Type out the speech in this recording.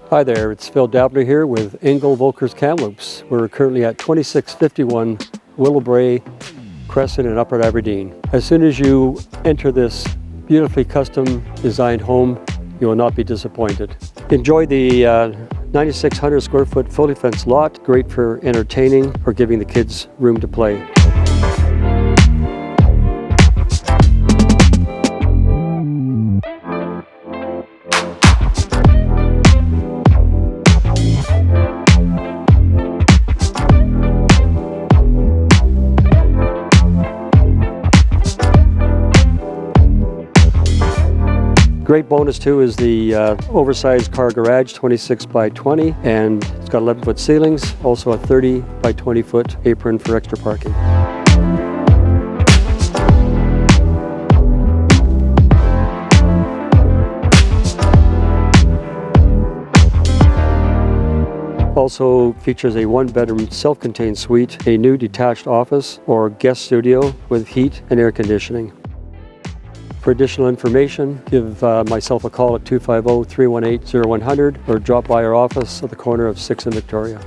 Hi there, it's Phil Dabler here with Engel Volkers Kamloops. We're currently at 2651 Willowbrae Crescent in Upper Aberdeen. As soon as you enter this beautifully custom designed home, you will not be disappointed. Enjoy the 9,600 square foot fully fenced lot, great for entertaining or giving the kids room to play. Great bonus too is the oversized car garage, 26 by 20, and it's got 11-foot ceilings, also a 30 by 20-foot apron for extra parking. Also features a one-bedroom self-contained suite, a new detached office or guest studio with heat and air conditioning. For additional information, give myself a call at 250-318-0100 or drop by our office at the corner of 6th and Victoria.